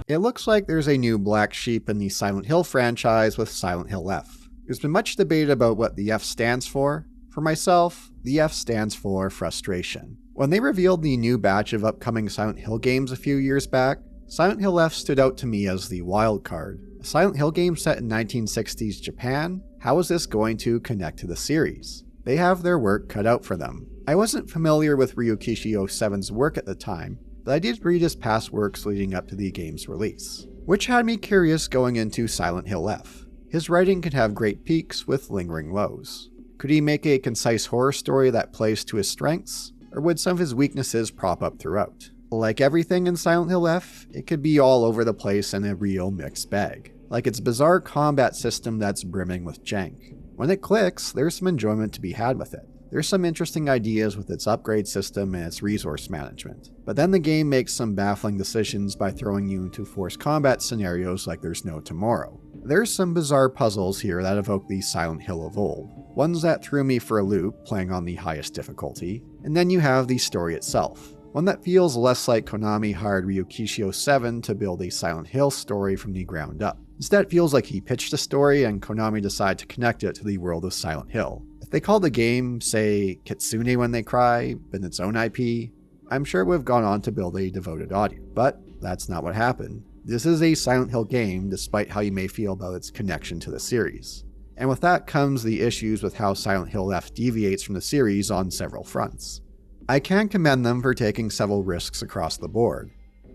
It looks like there's a new black sheep in the Silent Hill franchise with Silent Hill F. There's been much debate about what the F stands for. For myself, the F stands for frustration. When they revealed the new batch of upcoming Silent Hill games a few years back, Silent Hill F stood out to me as the wildcard. A Silent Hill game set in 1960s Japan? How is this going to connect to the series? They have their work cut out for them. I wasn't familiar with Ryukishi 07's work at the time, but I did read his past works leading up to the game's release, which had me curious going into Silent Hill F. His writing can have great peaks with lingering lows. Could he make a concise horror story that plays to his strengths, or would some of his weaknesses prop up throughout? Like everything in Silent Hill F, it could be all over the place and a real mixed bag. Like its bizarre combat system that's brimming with jank. When it clicks, there's some enjoyment to be had with it. There's some interesting ideas with its upgrade system and its resource management. But then the game makes some baffling decisions by throwing you into forced combat scenarios like there's no tomorrow. There's some bizarre puzzles here that evoke the Silent Hill of old. Ones that threw me for a loop, playing on the highest difficulty. And then you have the story itself. One that feels less like Konami hired Ryukishi 07 to build a Silent Hill story from the ground up. Instead, it feels like he pitched a story and Konami decided to connect it to the world of Silent Hill. If they called the game, say, Kitsune When They Cry, but its own IP, I'm sure it would have gone on to build a devoted audience. But that's not what happened. This is a Silent Hill game, despite how you may feel about its connection to the series. And with that comes the issues with how Silent Hill F deviates from the series on several fronts. I can commend them for taking several risks across the board.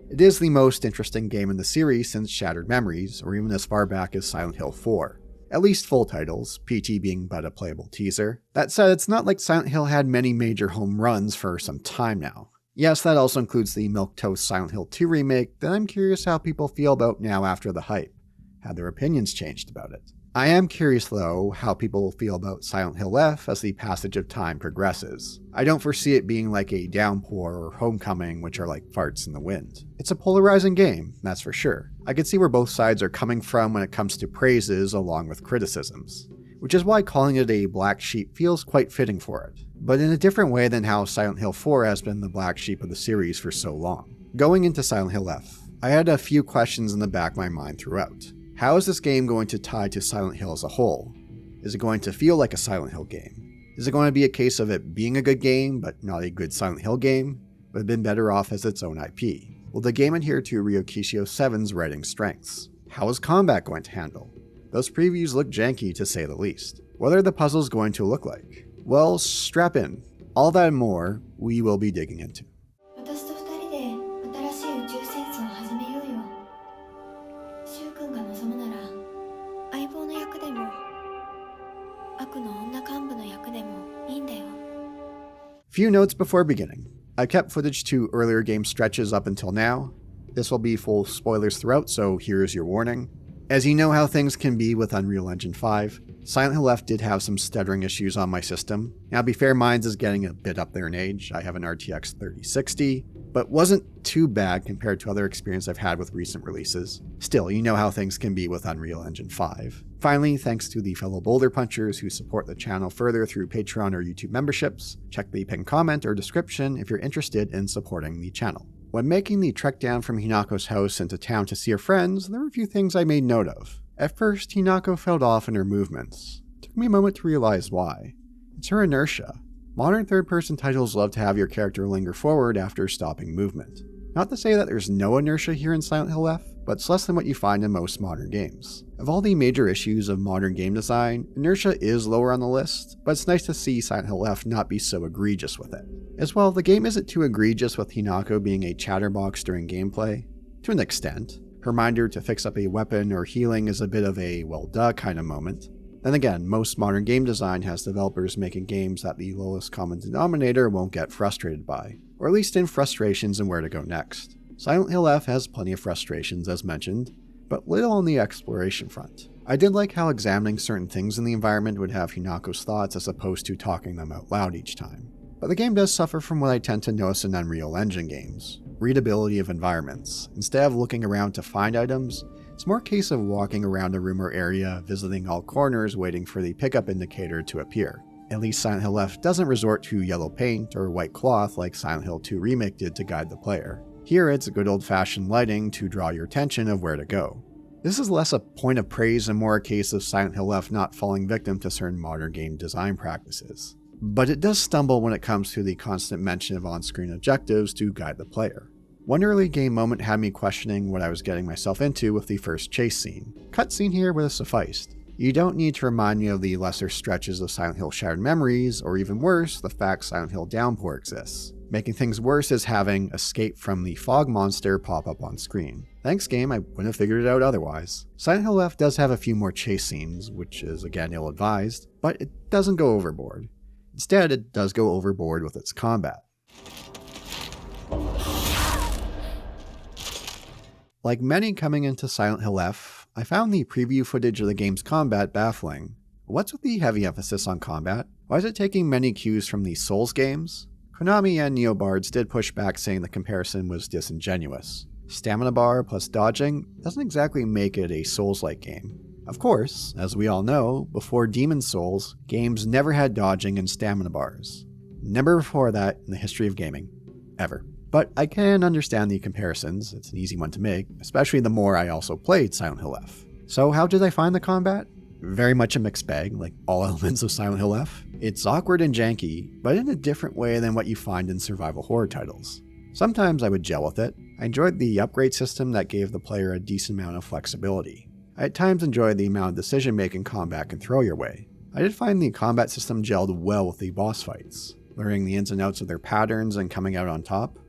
It is the most interesting game in the series since Shattered Memories, or even as far back as Silent Hill 4. At least full titles, PT being but a playable teaser. That said, it's not like Silent Hill had many major home runs for some time now. Yes, that also includes the milquetoast Silent Hill 2 remake that I'm curious how people feel about now after the hype. Have their opinions changed about it? I am curious though how people will feel about Silent Hill F as the passage of time progresses. I don't foresee it being like a Downpour or Homecoming, which are like farts in the wind. It's a polarizing game, that's for sure. I can see where both sides are coming from when it comes to praises along with criticisms, which is why calling it a black sheep feels quite fitting for it, but in a different way than how Silent Hill 4 has been the black sheep of the series for so long. Going into Silent Hill F, I had a few questions in the back of my mind throughout. How is this game going to tie to Silent Hill as a whole? Is it going to feel like a Silent Hill game? Is it going to be a case of it being a good game, but not a good Silent Hill game, but have been better off as its own IP? Will the game adhere to Ryukishi 07's writing strengths? How is combat going to handle? Those previews look janky to say the least. What are the puzzles going to look like? Well, strap in. All that and more, we will be digging into. Few notes before beginning. I kept footage to earlier game stretches up until now. This will be full spoilers throughout, so here's your warning. As you know how things can be with Unreal Engine 5, Silent Hill F did have some stuttering issues on my system. Now to be fair, mine's is getting a bit up there in age. I have an RTX 3060, but wasn't too bad compared to other experience I've had with recent releases. Still, you know how things can be with Unreal Engine 5. Finally, thanks to the fellow Boulder Punchers who support the channel further through Patreon or YouTube memberships. Check the pinned comment or description if you're interested in supporting the channel. When making the trek down from Hinako's house into town to see her friends, there were a few things I made note of. At first, Hinako felt off in her movements. It took me a moment to realize why. It's her inertia. Modern third-person titles love to have your character linger forward after stopping movement. Not to say that there's no inertia here in Silent Hill F, but it's less than what you find in most modern games. Of all the major issues of modern game design, inertia is lower on the list, but it's nice to see Silent Hill F not be so egregious with it. As well, the game isn't too egregious with Hinako being a chatterbox during gameplay. To an extent. Her reminder to fix up a weapon or healing is a bit of a well duh kind of moment. Then again, most modern game design has developers making games that the lowest common denominator won't get frustrated by, or at least in frustrations and where to go next. Silent Hill F has plenty of frustrations as mentioned, but little on the exploration front. I did like how examining certain things in the environment would have Hinako's thoughts as opposed to talking them out loud each time. But the game does suffer from what I tend to notice in Unreal Engine games. Readability of environments. Instead of looking around to find items, it's more a case of walking around a room or area, visiting all corners, waiting for the pickup indicator to appear. At least Silent Hill F doesn't resort to yellow paint or white cloth like Silent Hill 2 Remake did to guide the player. Here it's good old-fashioned lighting to draw your attention of where to go. This is less a point of praise and more a case of Silent Hill F not falling victim to certain modern game design practices. But it does stumble when it comes to the constant mention of on-screen objectives to guide the player. One early game moment had me questioning what I was getting myself into with the first chase scene. Cutscene here would have sufficed. You don't need to remind me of the lesser stretches of Silent Hill Shattered Memories, or even worse, the fact Silent Hill Downpour exists. Making things worse is having escape from the fog monster pop up on screen. Thanks game, I wouldn't have figured it out otherwise. Silent Hill F does have a few more chase scenes, which is again ill-advised, but it doesn't go overboard. Instead, it does go overboard with its combat. Like many coming into Silent Hill F, I found the preview footage of the game's combat baffling. What's with the heavy emphasis on combat? Why is it taking many cues from the Souls games? Konami and Neobards did push back saying the comparison was disingenuous. Stamina bar plus dodging doesn't exactly make it a Souls-like game. Of course, as we all know, before Demon's Souls, games never had dodging and stamina bars. Never before that in the history of gaming. Ever. But I can understand the comparisons, it's an easy one to make, especially the more I also played Silent Hill F. So how did I find the combat? Very much a mixed bag, like all elements of Silent Hill F. It's awkward and janky, but in a different way than what you find in survival horror titles. Sometimes I would gel with it. I enjoyed the upgrade system that gave the player a decent amount of flexibility. I at times enjoyed the amount of decision-making combat can throw your way. I did find the combat system gelled well with the boss fights. Learning the ins and outs of their patterns and coming out on top,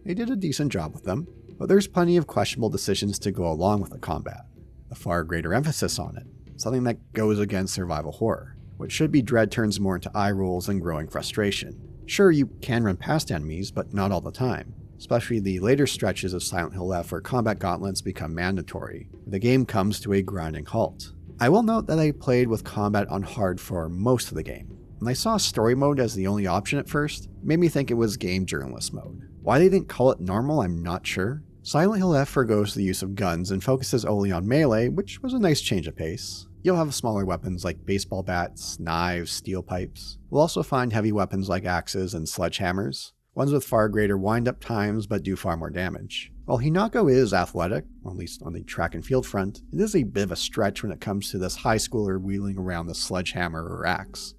they did a decent job with them, but there's plenty of questionable decisions to go along with the combat. A far greater emphasis on it, something that goes against survival horror. What should be dread turns more into eye rolls and growing frustration. Sure, you can run past enemies, but not all the time, especially the later stretches of Silent Hill F where combat gauntlets become mandatory. The game comes to a grinding halt. I will note that I played with combat on hard for most of the game. When I saw story mode as the only option at first, it made me think it was game journalist mode. Why they didn't call it normal, I'm not sure. Silent Hill F forgoes the use of guns and focuses only on melee, which was a nice change of pace. You'll have smaller weapons like baseball bats, knives, steel pipes. We'll also find heavy weapons like axes and sledgehammers, ones with far greater wind-up times but do far more damage. While Hinako is athletic, or at least on the track and field front, it is a bit of a stretch when it comes to this high schooler wheeling around the sledgehammer or axe.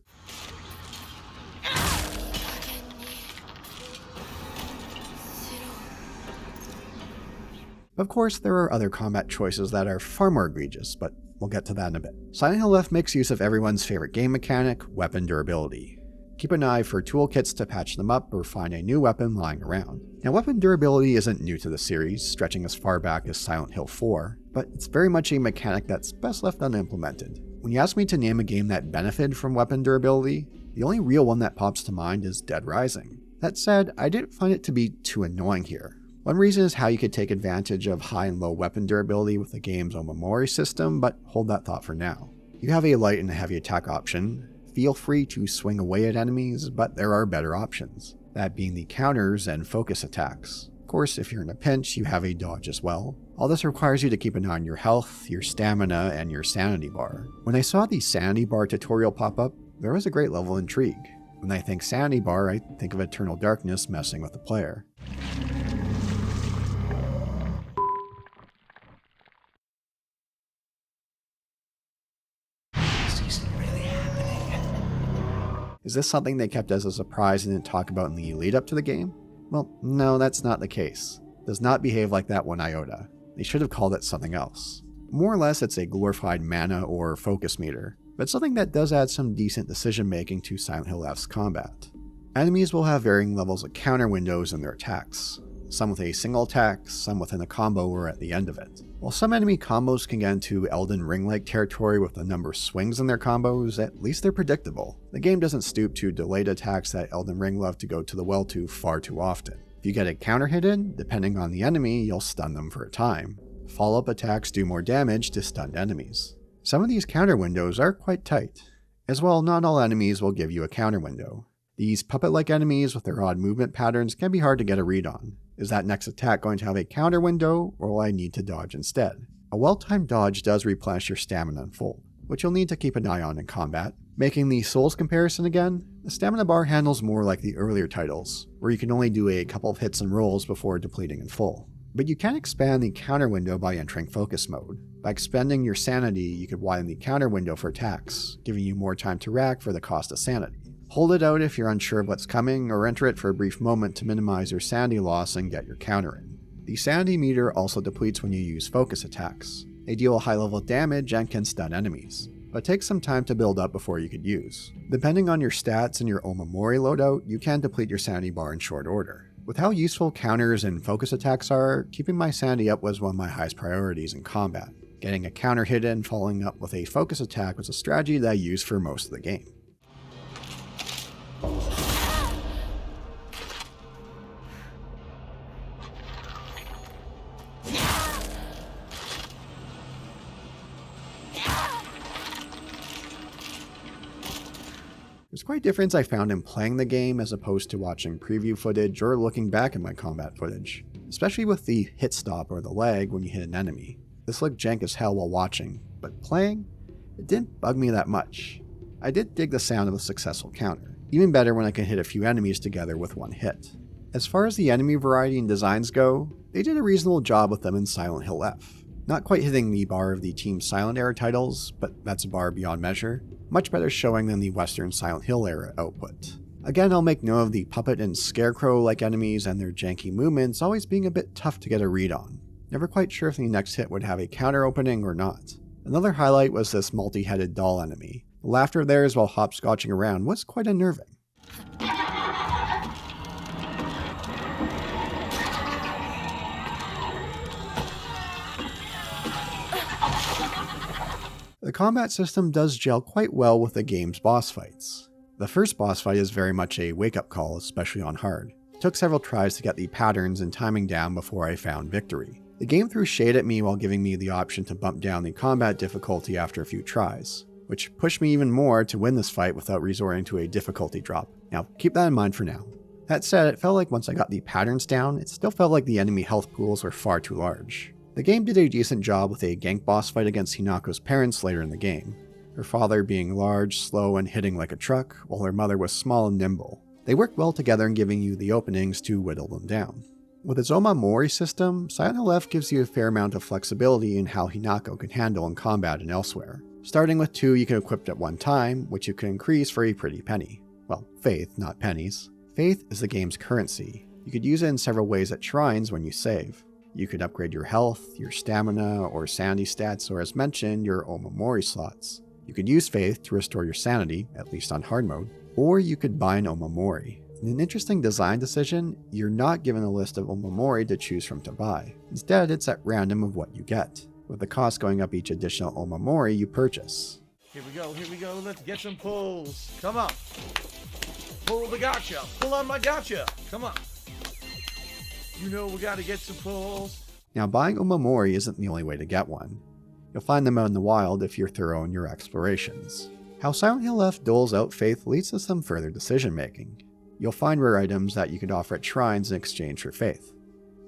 Of course, there are other combat choices that are far more egregious, but we'll get to that in a bit. Silent Hill F makes use of everyone's favorite game mechanic, weapon durability. Keep an eye for toolkits to patch them up or find a new weapon lying around. Now, weapon durability isn't new to the series, stretching as far back as Silent Hill 4, but it's very much a mechanic that's best left unimplemented. When you ask me to name a game that benefited from weapon durability, the only real one that pops to mind is Dead Rising. That said, I didn't find it to be too annoying here. One reason is how you could take advantage of high and low weapon durability with the game's Omamori system, but hold that thought for now. You have a light and a heavy attack option. Feel free to swing away at enemies, but there are better options, that being the counters and focus attacks. Of course, if you're in a pinch, you have a dodge as well. All this requires you to keep an eye on your health, your stamina, and your sanity bar. When I saw the sanity bar tutorial pop up, there was a great level of intrigue. When I think sanity bar, I think of Eternal Darkness messing with the player. Is this something they kept as a surprise and didn't talk about in the lead up to the game? Well, no, that's not the case. It does not behave like that 1 iota. They should have called it something else. More or less, it's a glorified mana or focus meter, but something that does add some decent decision making to Silent Hill F's combat. Enemies will have varying levels of counter windows in their attacks. Some with a single attack, some within a combo or at the end of it. While some enemy combos can get into Elden Ring-like territory with a number of swings in their combos, at least they're predictable. The game doesn't stoop to delayed attacks that Elden Ring love to go to the well to far too often. If you get a counter hit in, depending on the enemy, you'll stun them for a time. Follow-up attacks do more damage to stunned enemies. Some of these counter windows are quite tight. As well, not all enemies will give you a counter window. These puppet-like enemies with their odd movement patterns can be hard to get a read on. Is that next attack going to have a counter window, or will I need to dodge instead? A well-timed dodge does replenish your stamina in full. which you'll need to keep an eye on in combat. Making the Souls comparison again, the stamina bar handles more like the earlier titles, where you can only do a couple of hits and rolls before depleting in full. But you can expand the counter window by entering focus mode. By expending your sanity, you could widen the counter window for attacks, giving you more time to react for the cost of sanity. Hold it out if you're unsure of what's coming, or enter it for a brief moment to minimize your sanity loss and get your counter in. The sanity meter also depletes when you use focus attacks. They deal high level damage and can stun enemies, but takes some time to build up before you could use. Depending on your stats and your Omamori loadout, you can deplete your sanity bar in short order. With how useful counters and focus attacks are, keeping my sanity up was one of my highest priorities in combat. Getting a counter hit in, following up with a focus attack was a strategy that I used for most of the game. There's quite a difference I found in playing the game as opposed to watching preview footage or looking back at my combat footage, especially with the hit stop or the lag when you hit an enemy. This looked jank as hell while watching, but playing, it didn't bug me that much. I did dig the sound of a successful counter, even better when I can hit a few enemies together with one hit. As far as the enemy variety and designs go, they did a reasonable job with them in Silent Hill F. Not quite hitting the bar of the Team Silent era titles, but that's a bar beyond measure. Much better showing than the Western Silent Hill era output. Again, I'll make note of the puppet and scarecrow-like enemies and their janky movements always being a bit tough to get a read on. Never quite sure if the next hit would have a counter opening or not. Another highlight was this multi-headed doll enemy. The laughter of theirs while hopscotching around was quite unnerving. The combat system does gel quite well with the game's boss fights. The first boss fight is very much a wake-up call, especially on hard. It took several tries to get the patterns and timing down before I found victory. The game threw shade at me while giving me the option to bump down the combat difficulty after a few tries, which pushed me even more to win this fight without resorting to a difficulty drop. Now, keep that in mind for now. That said, it felt like once I got the patterns down, it still felt like the enemy health pools were far too large. The game did a decent job with a gank boss fight against Hinako's parents later in the game, her father being large, slow, and hitting like a truck, while her mother was small and nimble. They worked well together in giving you the openings to whittle them down. With its Omamori system, Silent Hill F gives you a fair amount of flexibility in how Hinako can handle in combat and elsewhere. Starting with 2 you can equip at one time, which you can increase for a pretty penny. Well, faith, not pennies. Faith is the game's currency. You could use it in several ways at shrines when you save. You could upgrade your health, your stamina, or sanity stats, or as mentioned, your Omamori slots. You could use Faith to restore your sanity, at least on hard mode, or you could buy an Omamori. In an interesting design decision, you're not given a list of Omamori to choose from to buy. Instead, it's at random of what you get, with the cost going up each additional Omamori you purchase. Here we go, let's get some pulls. Come on. Pull the gotcha, pull on my gotcha, come on. You know we gotta get some pulls. Now, buying Omamori isn't the only way to get one. You'll find them out in the wild if you're thorough in your explorations. How Silent Hill F doles out faith leads to some further decision making. You'll find rare items that you could offer at shrines in exchange for faith.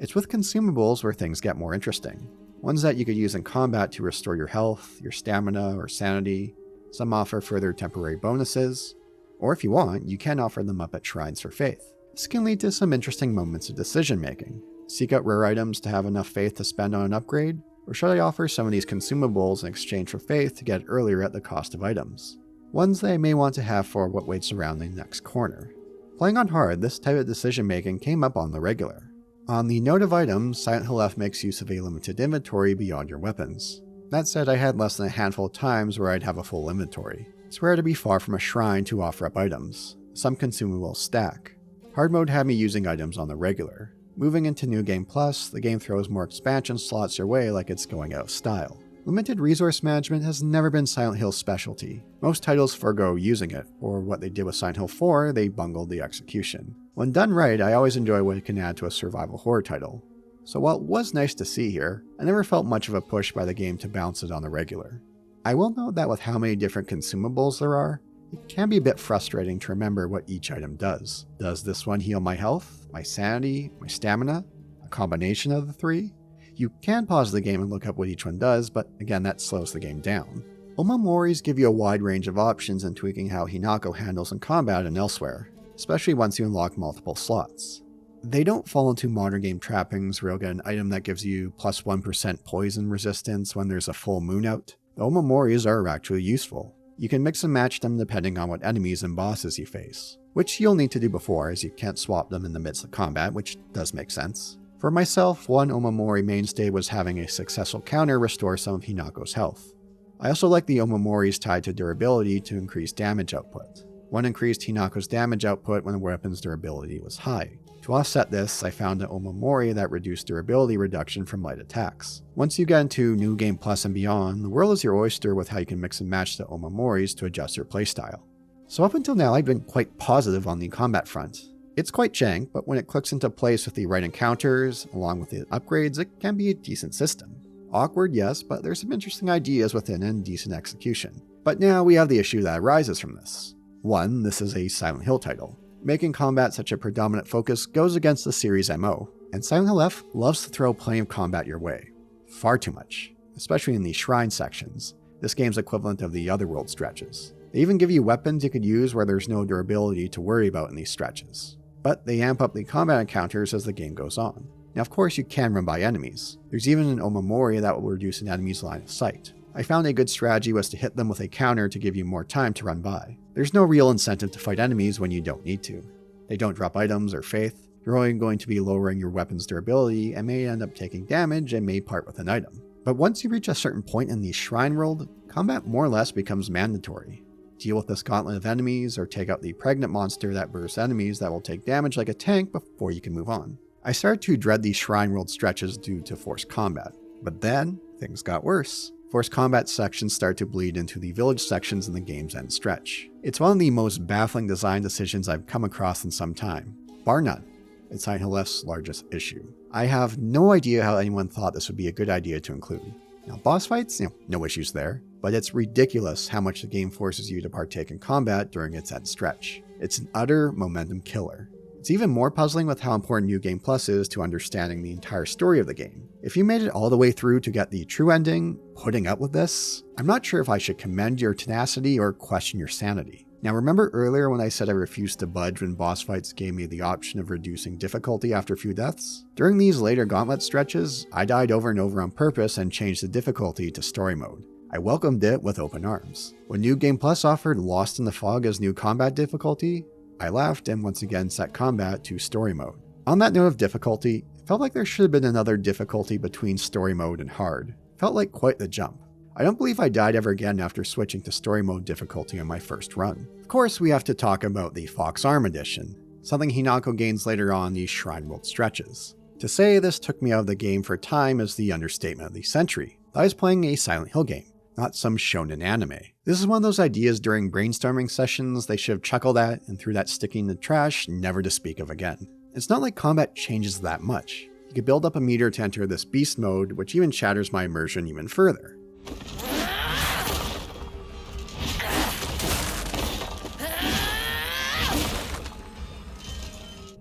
It's with consumables where things get more interesting. Ones that you could use in combat to restore your health, your stamina, or sanity. Some offer further temporary bonuses, or if you want, you can offer them up at shrines for faith. This can lead to some interesting moments of decision making. Seek out rare items to have enough faith to spend on an upgrade, or should I offer some of these consumables in exchange for faith to get it earlier at the cost of items? Ones that I may want to have for what waits around the next corner. Playing on hard, this type of decision making came up on the regular. On the note of items, Silent Hill F makes use of a limited inventory beyond your weapons. That said, I had less than a handful of times where I'd have a full inventory. It's rare to be far from a shrine to offer up items. Some consumables stack. Hard mode had me using items on the regular. Moving into New Game Plus, the game throws more expansion slots your way like it's going out of style. Limited resource management has never been Silent Hill's specialty. Most titles forego using it, or what they did with Silent Hill 4, they bungled the execution. When done right, I always enjoy what it can add to a survival horror title. So while it was nice to see here, I never felt much of a push by the game to balance it on the regular. I will note that with how many different consumables there are, it can be a bit frustrating to remember what each item does. Does this one heal my health, my sanity, my stamina? A combination of the three? You can pause the game and look up what each one does, but again, that slows the game down. Omomoris give you a wide range of options in tweaking how Hinako handles in combat and elsewhere, especially once you unlock multiple slots. They don't fall into modern game trappings where you'll get an item that gives you plus 1% poison resistance when there's a full moon out. The Omomoris are actually useful. You can mix and match them depending on what enemies and bosses you face, which you'll need to do before as you can't swap them in the midst of combat, which does make sense. For myself, one Omomori mainstay was having a successful counter restore some of Hinako's health. I also like the Omomoris tied to durability to increase damage output. One increased Hinako's damage output when the weapon's durability was high. To offset this, I found an Omomori that reduced durability reduction from light attacks. Once you get into New Game Plus and beyond, the world is your oyster with how you can mix and match the Omomoris to adjust your playstyle. So up until now, I've been quite positive on the combat front. It's quite jank, but when it clicks into place with the right encounters, along with the upgrades, it can be a decent system. Awkward, yes, but there's some interesting ideas within and decent execution. But now we have the issue that arises from this. 1. This is a Silent Hill title. Making combat such a predominant focus goes against the series' MO, and Silent Hill F loves to throw plenty of combat your way. Far too much, especially in the shrine sections, this game's equivalent of the Otherworld stretches. They even give you weapons you could use where there's no durability to worry about in these stretches. But they amp up the combat encounters as the game goes on. Now of course you can run by enemies. There's even an Omomori that will reduce an enemy's line of sight. I found a good strategy was to hit them with a counter to give you more time to run by. There's no real incentive to fight enemies when you don't need to. They don't drop items or faith. You're only going to be lowering your weapon's durability and may end up taking damage and may part with an item. But once you reach a certain point in the shrine world, combat more or less becomes mandatory. Deal with this gauntlet of enemies or take out the pregnant monster that bursts enemies that will take damage like a tank before you can move on. I started to dread these shrine world stretches due to forced combat, but then things got worse. Forced combat sections start to bleed into the village sections in the game's end stretch. It's one of the most baffling design decisions I've come across in some time, bar none. It's Silent Hill F's largest issue. I have no idea how anyone thought this would be a good idea to include. Now boss fights, no issues there, but it's ridiculous how much the game forces you to partake in combat during its end stretch. It's an utter momentum killer. It's even more puzzling with how important New Game Plus is to understanding the entire story of the game. If you made it all the way through to get the true ending, putting up with this, I'm not sure if I should commend your tenacity or question your sanity. Now remember earlier when I said I refused to budge when boss fights gave me the option of reducing difficulty after a few deaths? During these later gauntlet stretches, I died over and over on purpose and changed the difficulty to story mode. I welcomed it with open arms. When New Game Plus offered Lost in the Fog as new combat difficulty, I laughed and once again set combat to story mode. On that note of difficulty, it felt like there should have been another difficulty between story mode and hard. Felt like quite the jump. I don't believe I died ever again after switching to story mode difficulty on my first run. Of course, we have to talk about the Fox Arm edition, something Hinako gains later on these Shrine World stretches. To say this took me out of the game for a time is the understatement of the century. I was playing a Silent Hill game, not some shonen anime. This is one of those ideas during brainstorming sessions they should have chuckled at and threw that sticky in the trash, never to speak of again. It's not like combat changes that much. You could build up a meter to enter this beast mode, which even shatters my immersion even further.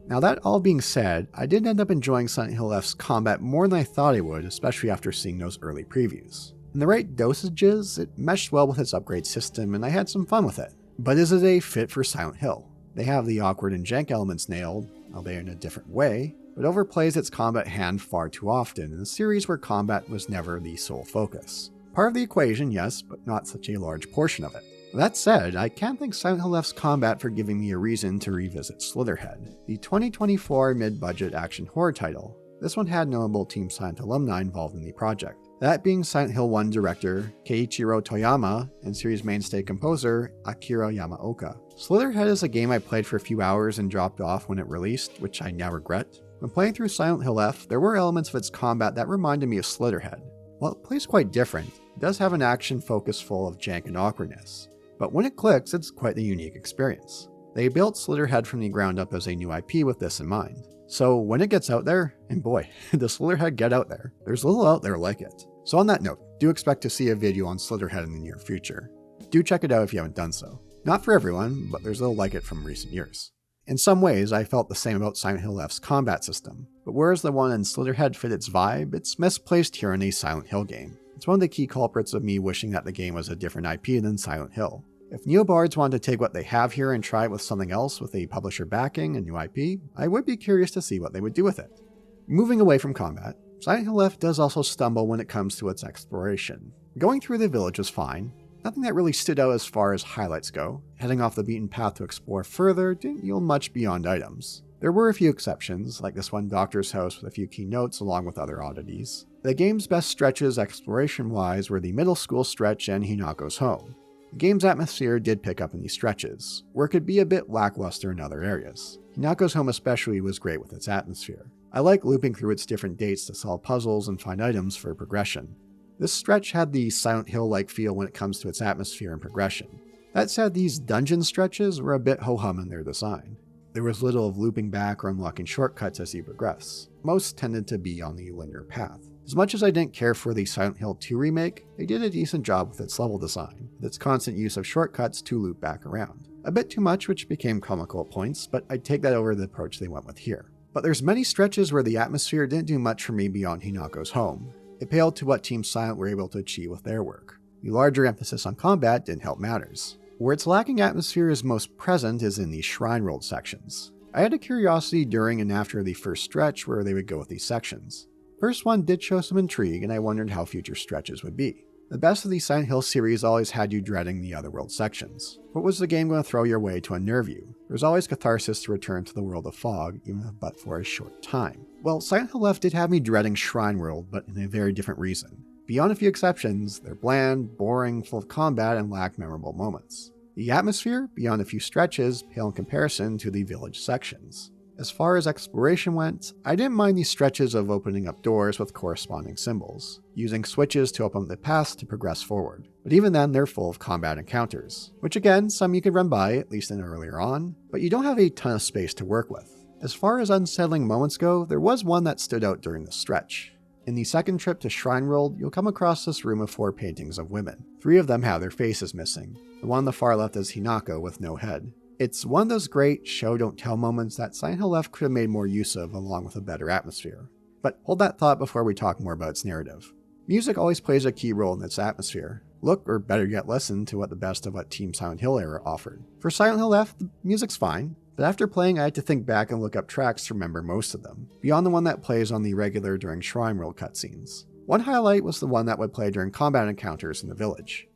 Now that all being said, I did end up enjoying Silent Hill F's combat more than I thought I would, especially after seeing those early previews. In the right dosages, it meshed well with its upgrade system and I had some fun with it. But is it a fit for Silent Hill? They have the awkward and jank elements nailed, albeit in a different way, but overplays its combat hand far too often in a series where combat was never the sole focus. Part of the equation, yes, but not such a large portion of it. That said, I can't thank Silent Hill F's combat for giving me a reason to revisit Slitherhead, the 2024 mid-budget action horror title. This one had notable Team Silent alumni involved in the project. That being Silent Hill 1 director Keiichiro Toyama and series mainstay composer Akira Yamaoka. Slitherhead is a game I played for a few hours and dropped off when it released, which I now regret. When playing through Silent Hill F, there were elements of its combat that reminded me of Slitherhead. While it plays quite different, it does have an action focus full of jank and awkwardness. But when it clicks, it's quite a unique experience. They built Slitherhead from the ground up as a new IP with this in mind. So when it gets out there, and boy, does Slitherhead get out there. There's little out there like it. So on that note, do expect to see a video on Slitherhead in the near future. Do check it out if you haven't done so. Not for everyone, but there's little like it from recent years. In some ways, I felt the same about Silent Hill F's combat system, but whereas the one in Slitherhead fit its vibe, it's misplaced here in a Silent Hill game. It's one of the key culprits of me wishing that the game was a different IP than Silent Hill. If Neobards wanted to take what they have here and try it with something else with a publisher backing a new IP, I would be curious to see what they would do with it. Moving away from combat, Silent Hill F does also stumble when it comes to its exploration. Going through the village was fine. Nothing that really stood out as far as highlights go. Heading off the beaten path to explore further didn't yield much beyond items. There were a few exceptions, like this one doctor's house with a few key notes along with other oddities. The game's best stretches exploration-wise were the middle school stretch and Hinako's home. The game's atmosphere did pick up in these stretches, where it could be a bit lackluster in other areas. Hinako's home especially was great with its atmosphere. I like looping through its different dates to solve puzzles and find items for progression. This stretch had the Silent Hill-like feel when it comes to its atmosphere and progression. That said, these dungeon stretches were a bit ho-hum in their design. There was little of looping back or unlocking shortcuts as you progress. Most tended to be on the linear path. As much as I didn't care for the Silent Hill 2 remake, they did a decent job with its level design, with its constant use of shortcuts to loop back around. A bit too much, which became comical at points, but I'd take that over the approach they went with here. But there's many stretches where the atmosphere didn't do much for me beyond Hinako's home. It paled to what Team Silent were able to achieve with their work. The larger emphasis on combat didn't help matters. Where its lacking atmosphere is most present is in the Shrine World sections. I had a curiosity during and after the first stretch where they would go with these sections. First one did show some intrigue, and I wondered how future stretches would be. The best of the Silent Hill series always had you dreading the Otherworld sections. What was the game going to throw your way to unnerve you? There was always catharsis to return to the world of fog, even if but for a short time. Well, Silent Hill F did have me dreading Shrine World, but in a very different reason. Beyond a few exceptions, they're bland, boring, full of combat, and lack memorable moments. The atmosphere, beyond a few stretches, pale in comparison to the village sections. As far as exploration went, I didn't mind these stretches of opening up doors with corresponding symbols, using switches to open up the paths to progress forward. But even then, they're full of combat encounters, which again, some you could run by, at least in earlier on, but you don't have a ton of space to work with. As far as unsettling moments go, there was one that stood out during the stretch. In the second trip to Shrine World, you'll come across this room of 4 paintings of women. 3 of them have their faces missing. The one on the far left is Hinako with no head. It's one of those great show-don't-tell moments that Silent Hill F could have made more use of along with a better atmosphere. But hold that thought before we talk more about its narrative. Music always plays a key role in its atmosphere. Look, or better yet listen, to what the best of what Team Silent Hill era offered. For Silent Hill F, the music's fine, but after playing I had to think back and look up tracks to remember most of them, beyond the one that plays on the regular during Shrine World cutscenes. One highlight was the one that would play during combat encounters in the village.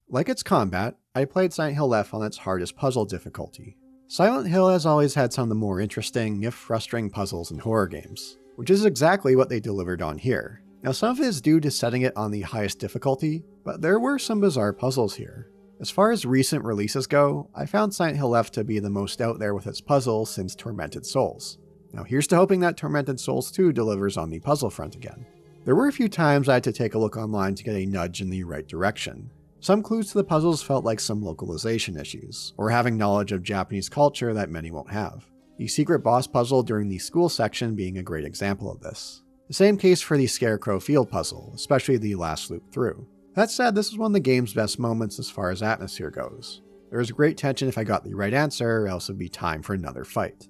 Like its combat, I played Silent Hill F on its hardest puzzle difficulty. Silent Hill has always had some of the more interesting, if frustrating puzzles in horror games, which is exactly what they delivered on here. Now some of it is due to setting it on the highest difficulty, but there were some bizarre puzzles here. As far as recent releases go, I found Silent Hill F to be the most out there with its puzzles since Tormented Souls. Now here's to hoping that Tormented Souls 2 delivers on the puzzle front again. There were a few times I had to take a look online to get a nudge in the right direction. Some clues to the puzzles felt like some localization issues, or having knowledge of Japanese culture that many won't have. The secret boss puzzle during the school section being a great example of this. The same case for the Scarecrow Field puzzle, especially the last loop through. That said, this is one of the game's best moments as far as atmosphere goes. There was great tension if I got the right answer, or else it would be time for another fight.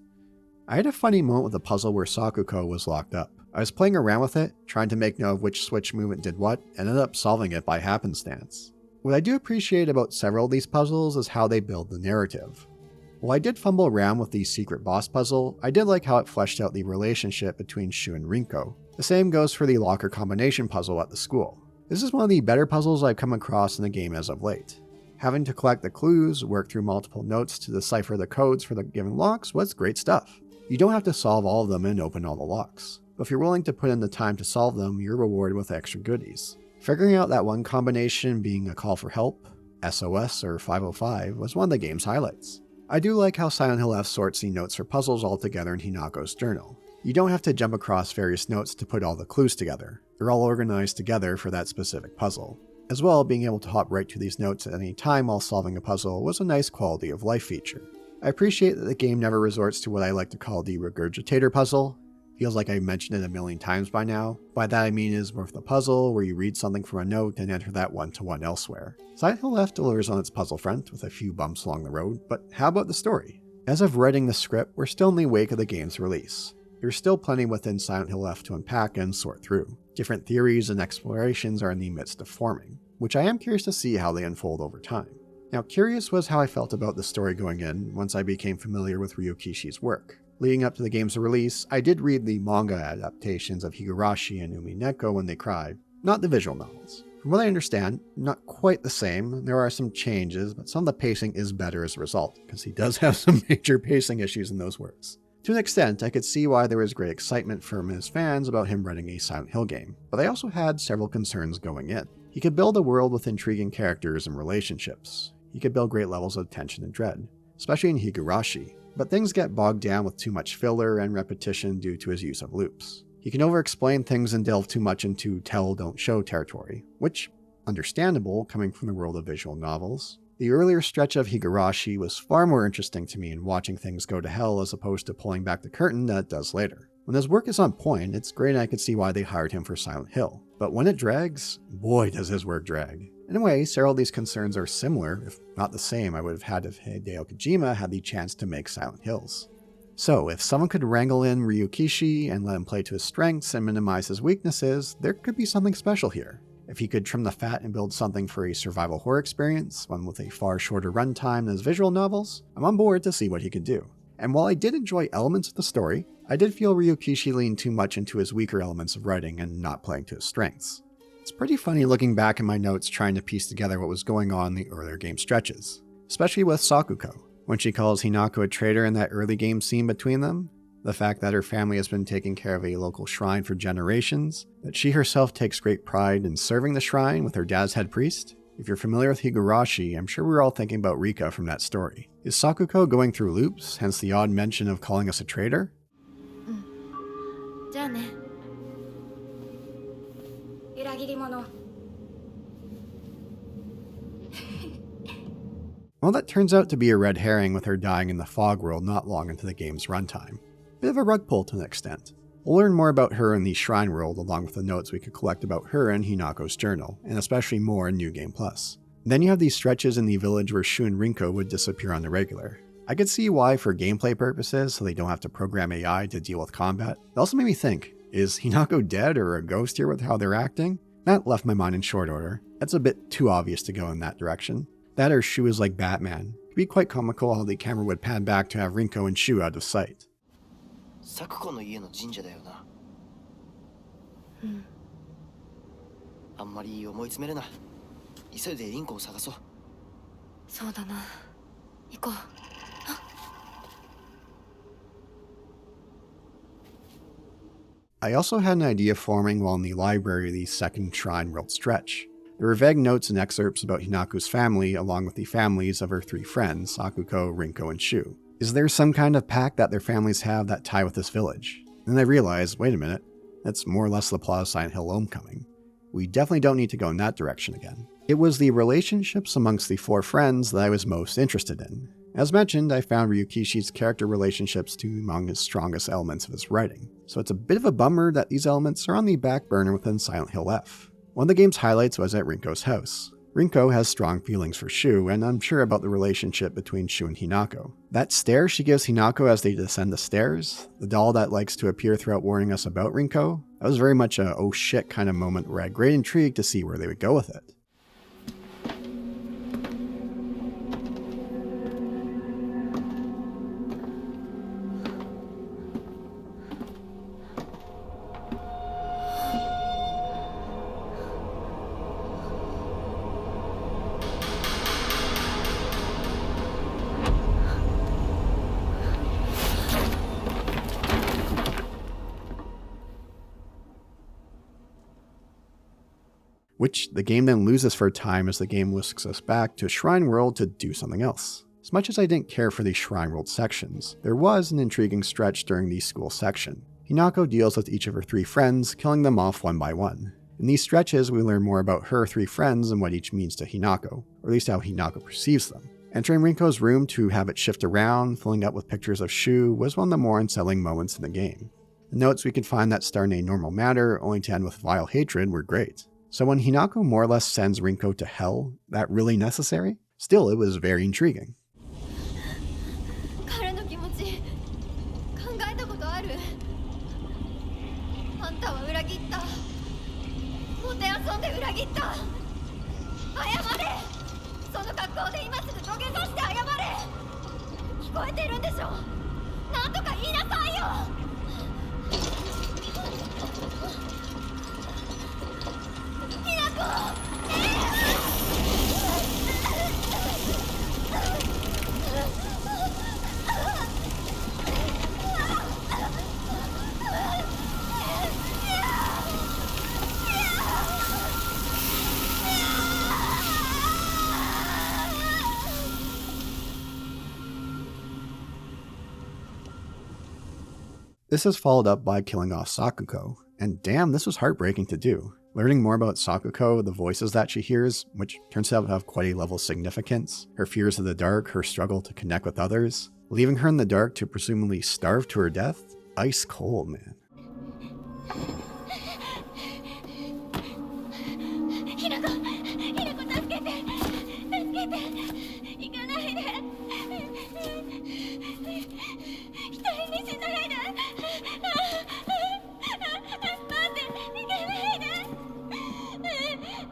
I had a funny moment with a puzzle where Sakuko was locked up. I was playing around with it, trying to make note of which switch movement did what, and ended up solving it by happenstance. What I do appreciate about several of these puzzles is how they build the narrative. While I did fumble around with the secret boss puzzle, I did like how it fleshed out the relationship between Shu and Rinko. The same goes for the locker combination puzzle at the school. This is one of the better puzzles I've come across in the game as of late. Having to collect the clues, work through multiple notes to decipher the codes for the given locks was great stuff. You don't have to solve all of them and open all the locks, but if you're willing to put in the time to solve them, you're rewarded with extra goodies. Figuring out that one combination being a call for help, SOS or 505, was one of the game's highlights. I do like how Silent Hill F sorts the notes for puzzles all together in Hinako's journal. You don't have to jump across various notes to put all the clues together. They're all organized together for that specific puzzle. As well, being able to hop right to these notes at any time while solving a puzzle was a nice quality of life feature. I appreciate that the game never resorts to what I like to call the regurgitator puzzle. Feels like I've mentioned it a million times by now. By that I mean it is more of the puzzle, where you read something from a note and enter that one-to-one elsewhere. Silent Hill F delivers on its puzzle front, with a few bumps along the road, but how about the story? As of writing the script, we're still in the wake of the game's release. There's still plenty within Silent Hill F to unpack and sort through. Different theories and explorations are in the midst of forming, which I am curious to see how they unfold over time. Now, curious was how I felt about the story going in once I became familiar with Ryukishi's work. Leading up to the game's release, I did read the manga adaptations of Higurashi and Umineko When They Cry, not the visual novels. From what I understand, not quite the same. There are some changes, but some of the pacing is better as a result, because he does have some major pacing issues in those works. To an extent, I could see why there was great excitement from his fans about him writing a Silent Hill game, but I also had several concerns going in. He could build a world with intriguing characters and relationships. He could build great levels of tension and dread, especially in Higurashi, but things get bogged down with too much filler and repetition due to his use of loops. He can over-explain things and delve too much into tell-don't-show territory, which, understandable coming from the world of visual novels. The earlier stretch of Higurashi was far more interesting to me in watching things go to hell as opposed to pulling back the curtain that it does later. When his work is on point, it's great and I could see why they hired him for Silent Hill. But when it drags, boy does his work drag. In a way, several of these concerns are similar, if not the same, I would have had if Hideo Kojima had the chance to make Silent Hills. So, if someone could wrangle in Ryukishi and let him play to his strengths and minimize his weaknesses, there could be something special here. If he could trim the fat and build something for a survival horror experience, one with a far shorter runtime than his visual novels, I'm on board to see what he could do. And while I did enjoy elements of the story, I did feel Ryukishi leaned too much into his weaker elements of writing and not playing to his strengths. It's pretty funny looking back in my notes trying to piece together what was going on in the earlier game stretches, especially with Sakuko, when she calls Hinako a traitor in that early game scene between them, the fact that her family has been taking care of a local shrine for generations, that she herself takes great pride in serving the shrine with her dad's head priest. If you're familiar with Higurashi, I'm sure we're all thinking about Rika from that story. Is Sakuko going through loops, hence the odd mention of calling us a traitor? じゃあね。裏切り者。 Well, that turns out to be a red herring with her dying in the fog world not long into the game's runtime. Bit of a rug pull to an extent. We'll learn more about her in the Shrine world along with the notes we could collect about her in Hinako's journal, and especially more in New Game Plus. Then you have these stretches in the village where Shu and Rinko would disappear on the regular. I could see why for gameplay purposes, so they don't have to program AI to deal with combat. It also made me think, is Hinako dead or a ghost here with how they're acting? That left my mind in short order. That's a bit too obvious to go in that direction. That or Shu is like Batman. It could be quite comical how the camera would pan back to have Rinko and Shu out of sight. サクコの家の神社だよな。あんまり思い詰めるな。急いでリンコを探そう。そうだな。行こう。 I also had an idea forming while in the library of the second Shrine World stretch. There were vague notes and excerpts about Hinako's family along with the families of her three friends, Sakuko, Rinko, and Shu. Is there some kind of pact that their families have that tie with this village? Then I realized, wait a minute, that's more or less the plot of Silent Hill Homecoming. We definitely don't need to go in that direction again. It was the relationships amongst the four friends that I was most interested in. As mentioned, I found Ryukishi's character relationships to be among his strongest elements of his writing, so it's a bit of a bummer that these elements are on the back burner within Silent Hill F. One of the game's highlights was at Rinko's house. Rinko has strong feelings for Shu, and I'm sure about the relationship between Shu and Hinako. That stare she gives Hinako as they descend the stairs, the doll that likes to appear throughout warning us about Rinko, that was very much a oh shit kind of moment where I had great intrigue to see where they would go with it. Which the game then loses for a time as the game whisks us back to Shrine World to do something else. As much as I didn't care for the Shrine World sections, there was an intriguing stretch during the school section. Hinako deals with each of her three friends, killing them off one by one. In these stretches, we learn more about her three friends and what each means to Hinako, or at least how Hinako perceives them. Entering Rinko's room to have it shift around, filling up with pictures of Shu, was one of the more unsettling moments in the game. The notes we could find that start in a normal manner, only to end with vile hatred, were great. So when Hinako more or less sends Rinko to hell, that really necessary? Still, it was very intriguing. 彼の気持ち考えたことある？あんたは裏切った。もてあそんで裏切った。謝れ。その格好で今すぐ土下座して謝れ。聞こえてるんでしょ。なんとか言いなさいよ。ひなこ。This is followed up by killing off Sakuko, and damn, this was heartbreaking to do. Learning more about Sakuko, the voices that she hears, which turns out to have quite a level of significance, her fears of the dark, her struggle to connect with others, leaving her in the dark to presumably starve to her death, ice cold, man. ひなこ、助けて、行かないで、一人にしないで、待って、行かないで、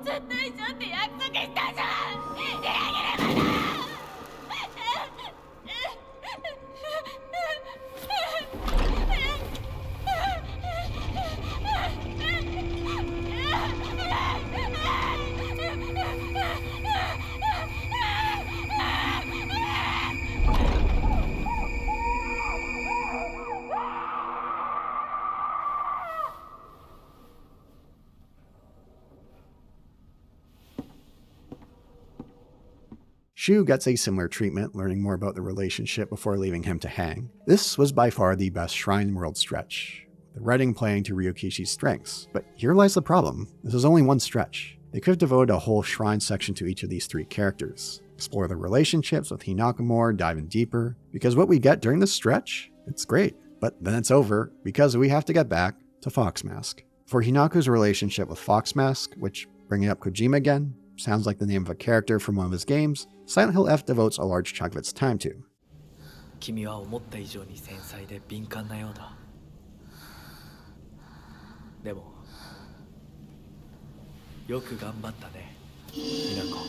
ずっと一緒って約束したじゃん、裏切り者。Shu gets a similar treatment, learning more about the relationship before leaving him to hang. This was by far the best Shrine World stretch, the writing playing to Ryukishi's strengths. But here lies the problem. This is only one stretch. They could have devoted a whole shrine section to each of these three characters, explore their relationships with Hinako more, dive in deeper, because what we get during this stretch, it's great. But then it's over, because we have to get back to Foxmask. For Hinako's relationship with Foxmask, which, bringing up Kojima again, sounds like the name of a character from one of his games, Silent Hill F devotes a large chunk of its time to. 君は思った以上に繊細で敏感なようだ。でも、よく頑張ったね、ひなこ。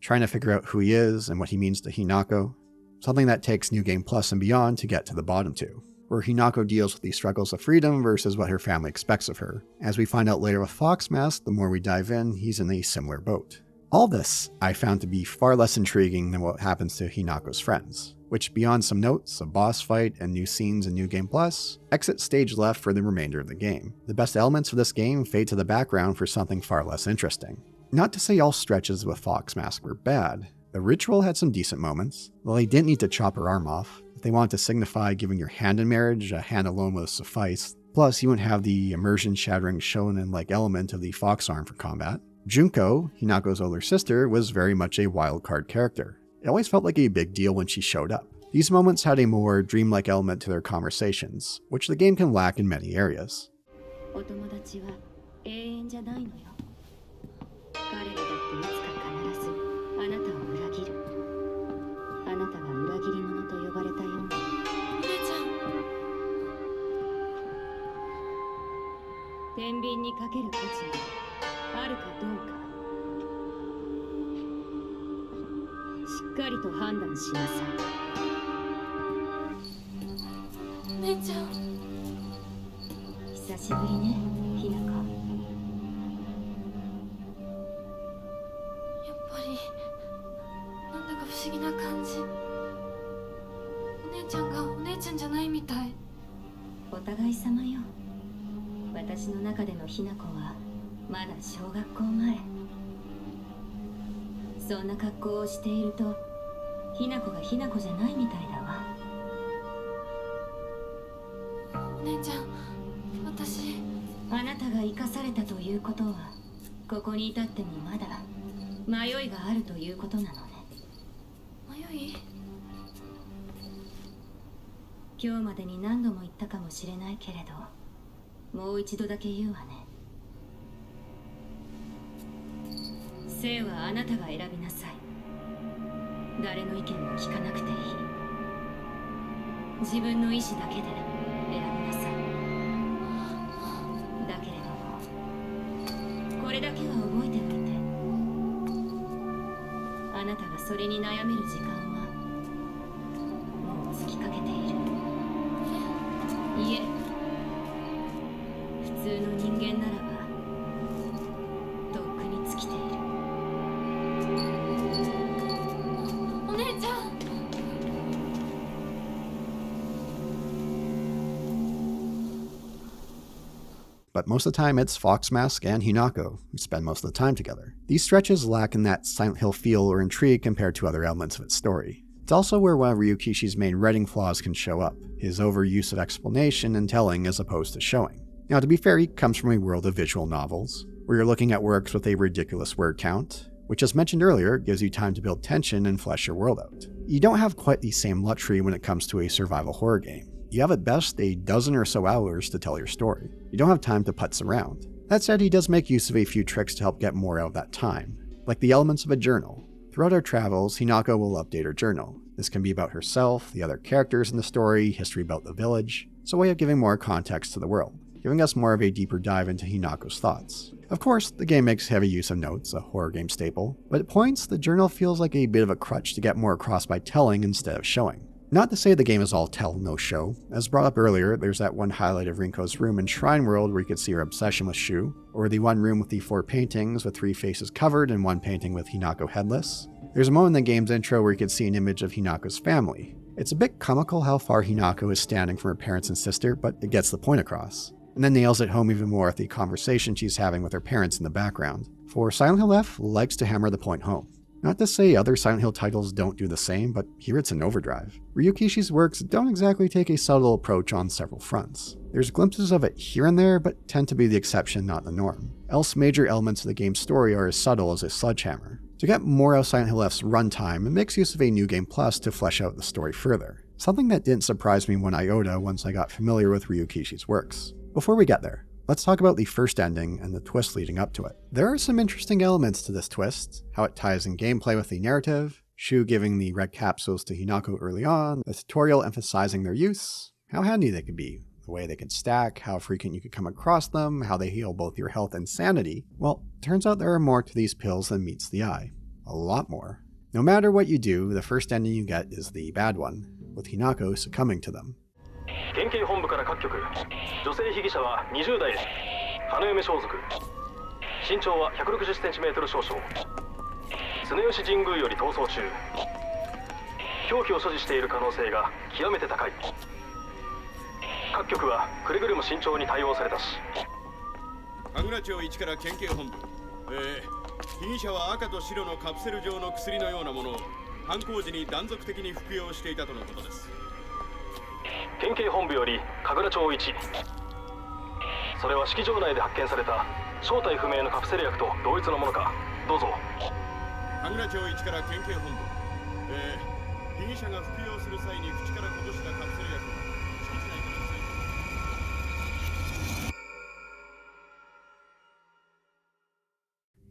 Trying to figure out who he is and what he means to Hinako, something that takes New Game Plus and beyond to get to the bottom to, where Hinako deals with the struggles of freedom versus what her family expects of her. As we find out later with Foxmask, the more we dive in, he's in a similar boat. All this I found to be far less intriguing than what happens to Hinako's friends, which beyond some notes, a boss fight, and new scenes in New Game Plus, exit stage left for the remainder of the game. The best elements of this game fade to the background for something far less interesting. Not to say all stretches with Foxmask were bad. The ritual had some decent moments, though they didn't need to chop her arm off. If they wanted to signify giving your hand in marriage, a hand alone would suffice. Plus, you wouldn't have the immersion-shattering shonen-like element of the fox arm for combat. Junko, Hinako's older sister, was very much a wildcard character. It always felt like a big deal when she showed up. These moments had a more dreamlike element to their conversations, which the game can lack in many areas. お友達は永遠じゃないのよ。彼らだっていつか必ずあなたを裏切る。あなたが裏切り者と呼ばれたように。お姉ちゃん。天秤にかける価値があるかどうか。しっかりと判断しなさい。お姉ちゃん。久しぶりね、ひなこ。やっぱりなんだか不思議な感じ。お姉ちゃんがお姉ちゃんじゃないみたい。お互い様よ。私の中でのひなこはまだ小学校前。そんな格好をしているとひなこがひなこじゃないみたいだわ。お姉ちゃん、私。あなたが生かされたということはここに至ってもまだ迷いがあるということなのね。迷い？今日までに何度も言ったかもしれないけれど、もう一度だけ言うわね。生はあなたが選びなさい。誰の意見も聞かなくていい。自分の意志だけで選びなさい。だけれども、これだけは覚えておいて。あなたがそれに悩める時間はもう尽きかけている。いえ、普通の人間ならばとっくに尽きている。お姉ちゃん。But most of the time it's Foxmask and Hinako who spend most of the time together. These stretches lack in that Silent Hill feel or intrigue compared to other elements of its story. It's also where one of Ryukishi's main writing flaws can show up, his overuse of explanation and telling as opposed to showing. Now, to be fair, he comes from a world of visual novels, where you're looking at works with a ridiculous word count, which, as mentioned earlier, gives you time to build tension and flesh your world out. You don't have quite the same luxury when it comes to a survival horror game. You have at best a dozen or so hours to tell your story. You don't have time to putz around. That said, he does make use of a few tricks to help get more out of that time, like the elements of a journal. Throughout our travels, Hinako will update her journal. This can be about herself, the other characters in the story, history about the village. It's a way of giving more context to the world, giving us more of a deeper dive into Hinako's thoughts. Of course, the game makes heavy use of notes, a horror game staple, but at points, the journal feels like a bit of a crutch to get more across by telling instead of showing. Not to say the game is all tell, no show. As brought up earlier, there's that one highlight of Rinko's room in Shrine World where you could see her obsession with Shu, or the one room with the 4 paintings with 3 faces covered and 1 painting with Hinako headless. There's a moment in the game's intro where you could see an image of Hinako's family. It's a bit comical how far Hinako is standing from her parents and sister, but it gets the point across. And then nails it home even more with the conversation she's having with her parents in the background. For Silent Hill F likes to hammer the point home. Not to say other Silent Hill titles don't do the same, but here it's in overdrive. Ryukishi's works don't exactly take a subtle approach on several fronts. There's glimpses of it here and there, but tend to be the exception, not the norm. Else major elements of the game's story are as subtle as a sledgehammer. To get more out of Silent Hill F's runtime, it makes use of a New Game Plus to flesh out the story further. Something that didn't surprise me one iota once I got familiar with Ryukishi's works. Before we get there, let's talk about the first ending and the twist leading up to it. There are some interesting elements to this twist, how it ties in gameplay with the narrative, Shu giving the red capsules to Hinako early on, the tutorial emphasizing their use, how handy they could be, the way they could stack, how frequent you could come across them, how they heal both your health and sanity. Well, turns out there are more to these pills than meets the eye. A lot more. No matter what you do, the first ending you get is the bad one, with Hinako succumbing to them. 県警本部から各局、女性被疑者は20代です。花嫁装束。身長は 160cm 少々。常吉神宮より逃走中。凶器を所持している可能性が極めて高い。各局はくれぐれも慎重に対応されたし。神楽町1から県警本部。被疑者は赤と白のカプセル状の薬のようなものを犯行時に断続的に服用していたとのことです。県警本部より神楽町1。それは式場内で発見された正体不明のカプセル薬と同一のものか。どうぞ。神楽町1から県警本部。被疑者が服用する際に口からこぼしたカプセル薬は敷地内か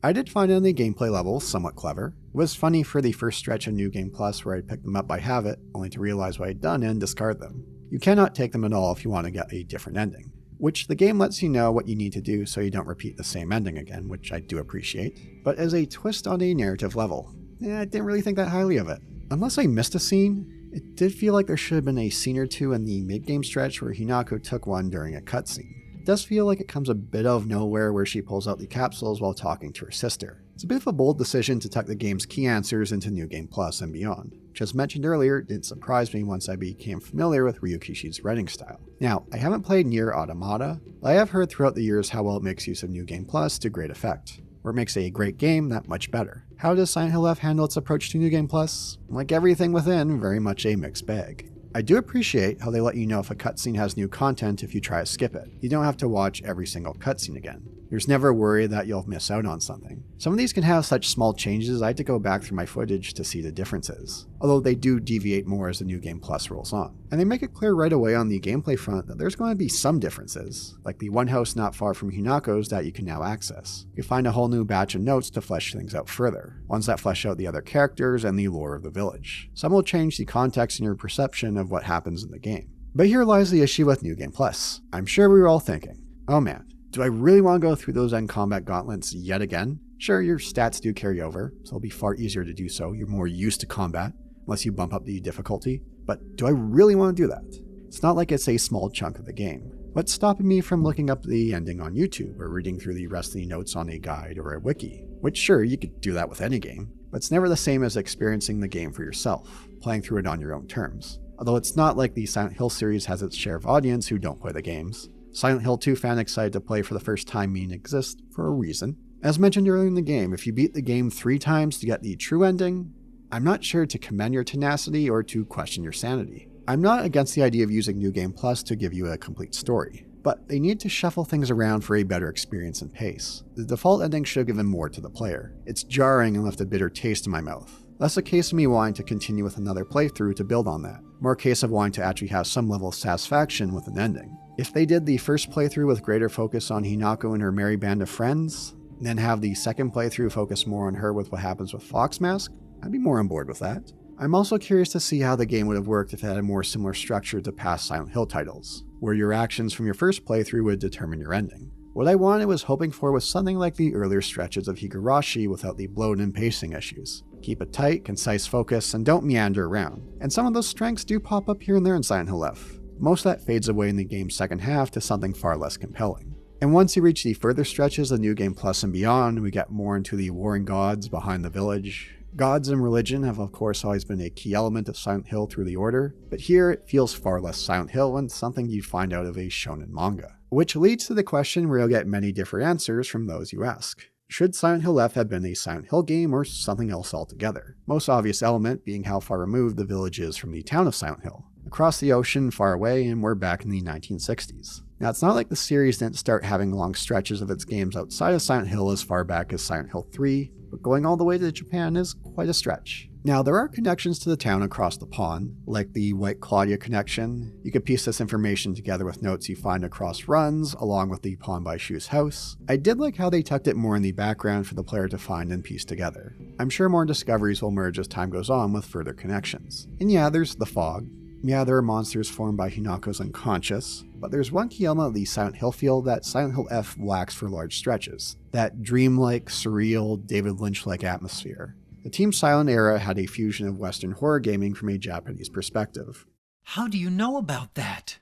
ら。I did find it on the gameplay level somewhat clever. It was funny for the first stretch of New Game Plus where I'd pick them up by habit, only to realize what I'd done and discard them. You cannot take them at all if you want to get a different ending, which the game lets you know what you need to do so you don't repeat the same ending again, which I do appreciate. But as a twist on a narrative level, I didn't really think that highly of it. Unless I missed a scene, it did feel like there should have been a scene or two in the mid-game stretch where Hinako took one during a cutscene. It does feel like it comes a bit out of nowhere where she pulls out the capsules while talking to her sister. It's a bit of a bold decision to tuck the game's key answers into New Game Plus and beyond, which as mentioned earlier didn't surprise me once I became familiar with Ryukishi's writing style. Now, I haven't played Nier Automata, but I have heard throughout the years how well it makes use of New Game Plus to great effect, where it makes a great game that much better. How does Silent Hill F handle its approach to New Game Plus? Like everything within, very much a mixed bag. I do appreciate how they let you know if a cutscene has new content if you try to skip it. You don't have to watch every single cutscene again. There's never a worry that you'll miss out on something. Some of these can have such small changes I had to go back through my footage to see the differences, although they do deviate more as the New Game Plus rolls on. And they make it clear right away on the gameplay front that there's going to be some differences, like the one house not far from Hinako's that you can now access. You find a whole new batch of notes to flesh things out further, ones that flesh out the other characters and the lore of the village. Some will change the context and your perception of what happens in the game. But here lies the issue with New Game Plus. I'm sure we were all thinking, oh man, do I really want to go through those end combat gauntlets yet again? Sure, your stats do carry over, so it'll be far easier to do so. You're more used to combat, unless you bump up the difficulty. But do I really want to do that? It's not like it's a small chunk of the game. What's stopping me from looking up the ending on YouTube or reading through the rest of the notes on a guide or a wiki? Which sure, you could do that with any game, but it's never the same as experiencing the game for yourself, playing through it on your own terms. Although it's not like the Silent Hill series has its share of audience who don't play the games. Silent Hill 2 fan excited to play for the first time mean exists for a reason. As mentioned earlier in the game, if you beat the game 3 times to get the true ending, I'm not sure to commend your tenacity or to question your sanity. I'm not against the idea of using New Game Plus to give you a complete story, but they need to shuffle things around for a better experience and pace. The default ending should have given more to the player. It's jarring and left a bitter taste in my mouth. Less a case of me wanting to continue with another playthrough to build on that. More a case of wanting to actually have some level of satisfaction with an ending. If they did the first playthrough with greater focus on Hinako and her merry band of friends, then have the second playthrough focus more on her with what happens with Fox Mask, I'd be more on board with that. I'm also curious to see how the game would have worked if it had a more similar structure to past Silent Hill titles, where your actions from your first playthrough would determine your ending. What I wanted was hoping for was something like the earlier stretches of Higurashi without the bloat and pacing issues. Keep a tight, concise focus and don't meander around. And some of those strengths do pop up here and there in Silent Hill F. Most of that fades away in the game's second half to something far less compelling. And once you reach the further stretches of New Game Plus and beyond, we get more into the warring gods behind the village. Gods and religion have of course always been a key element of Silent Hill through the Order, but here it feels far less Silent Hill and something you'd find out of a shonen manga. Which leads to the question where you'll get many different answers from those you ask. Should Silent Hill F have been a Silent Hill game or something else altogether? Most obvious element being how far removed the village is from the town of Silent Hill. Across the ocean, far away, and we're back in the 1960s. Now, it's not like the series didn't start having long stretches of its games outside of Silent Hill as far back as Silent Hill 3, but going all the way to Japan is quite a stretch. Now, there are connections to the town across the pond, like the White Claudia connection. You could piece this information together with notes you find across runs, along with the Pawn by Shu's house. I did like how they tucked it more in the background for the player to find and piece together. I'm sure more discoveries will emerge as time goes on with further connections. And yeah, there's the fog. Yeah, there are monsters formed by Hinako's unconscious, but there's one key element of the Silent Hill feel that Silent Hill F lacks for large stretches. That dreamlike, surreal, David Lynch-like atmosphere. The Team Silent era had a fusion of Western horror gaming from a Japanese perspective. How do you know about that?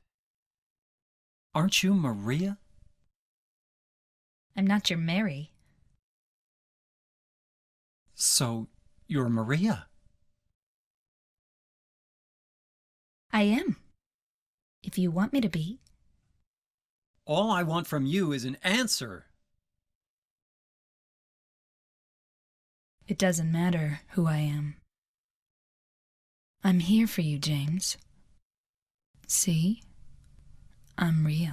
Aren't you Maria? I'm not your Mary. So, you're Maria? I am. If you want me to be. All I want from you is an answer. It doesn't matter who I am. I'm here for you, James. See? I'm real.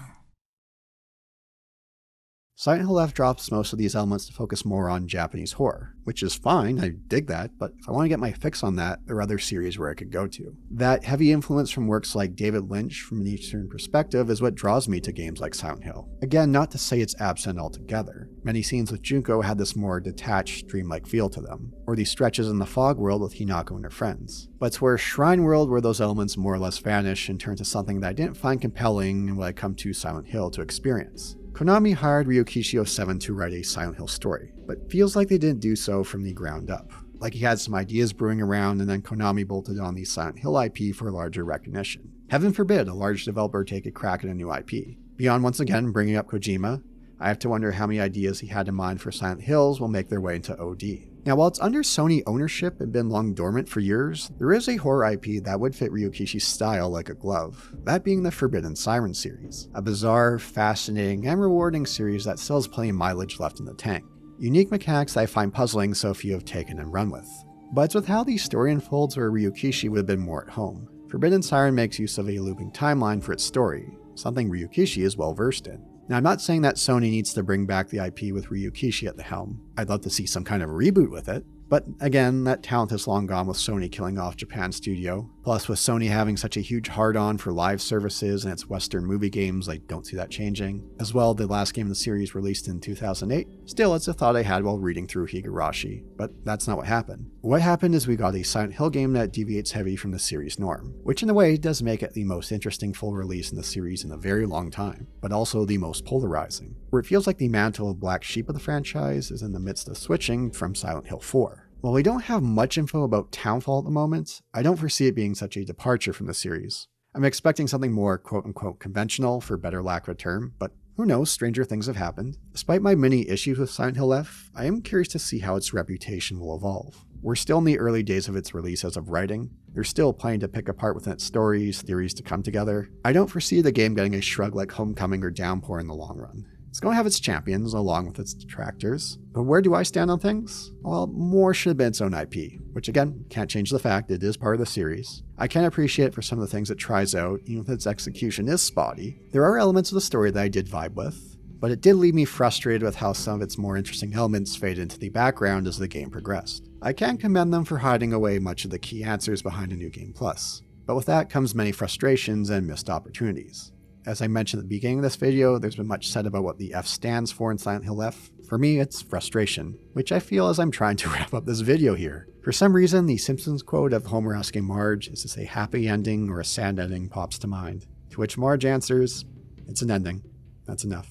Silent Hill F drops most of these elements to focus more on Japanese horror, which is fine, I dig that, but if I want to get my fix on that, there are other series where I could go to. That heavy influence from works like David Lynch from an Eastern perspective is what draws me to games like Silent Hill. Again, not to say it's absent altogether. Many scenes with Junko had this more detached, dreamlike feel to them, or the stretches in the fog world with Hinako and her friends. But it's where Shrine World where those elements more or less vanish and turn to something that I didn't find compelling in what I come to Silent Hill to experience. Konami hired Ryukishi 07 to write a Silent Hill story, but feels like they didn't do so from the ground up. Like he had some ideas brewing around and then Konami bolted on the Silent Hill IP for larger recognition. Heaven forbid a large developer take a crack at a new IP. Beyond once again bringing up Kojima, I have to wonder how many ideas he had in mind for Silent Hills will make their way into OD. Now, while it's under Sony ownership and been long dormant for years, there is a horror IP that would fit Ryukishi's style like a glove, that being the Forbidden Siren series, a bizarre, fascinating, and rewarding series that still has plenty of mileage left in the tank. Unique mechanics that I find puzzling so few have taken and run with. But it's with how the story unfolds where Ryukishi would have been more at home. Forbidden Siren makes use of a looping timeline for its story, something Ryukishi is well versed in. Now, I'm not saying that Sony needs to bring back the IP with Ryu Kishi at the helm. I'd love to see some kind of reboot with it. But again, that talent is long gone with Sony killing off Japan's studio. Plus, with Sony having such a huge hard-on for live services and its Western movie games, I don't see that changing. As well, the last game in the series released in 2008. Still, it's a thought I had while reading through Higurashi, but that's not what happened. What happened is we got a Silent Hill game that deviates heavy from the series norm, which in a way does make it the most interesting full release in the series in a very long time, but also the most polarizing, where it feels like the mantle of black sheep of the franchise is in the midst of switching from Silent Hill 4. While we don't have much info about Townfall at the moment, I don't foresee it being such a departure from the series. I'm expecting something more quote-unquote conventional, for better lack of a term, but who knows, stranger things have happened. Despite my many issues with Silent Hill F, I am curious to see how its reputation will evolve. We're still in the early days of its release as of writing. There's still plenty to pick apart within its stories, theories to come together. I don't foresee the game getting a shrug like Homecoming or Downpour in the long run. It's going to have its champions along with its detractors, but where do I stand on things? Well, more should have been its own IP, which again, can't change the fact it is part of the series. I can appreciate it for some of the things it tries out, even if its execution is spotty. There are elements of the story that I did vibe with, but it did leave me frustrated with how some of its more interesting elements faded into the background as the game progressed. I can commend them for hiding away much of the key answers behind a New Game Plus, but with that comes many frustrations and missed opportunities. As I mentioned at the beginning of this video, there's been much said about what the F stands for in Silent Hill F. For me, it's frustration, which I feel as I'm trying to wrap up this video here. For some reason, the Simpsons quote of Homer asking Marge, "Is this a happy ending or a sad ending?" pops to mind. To which Marge answers, "It's an ending. That's enough."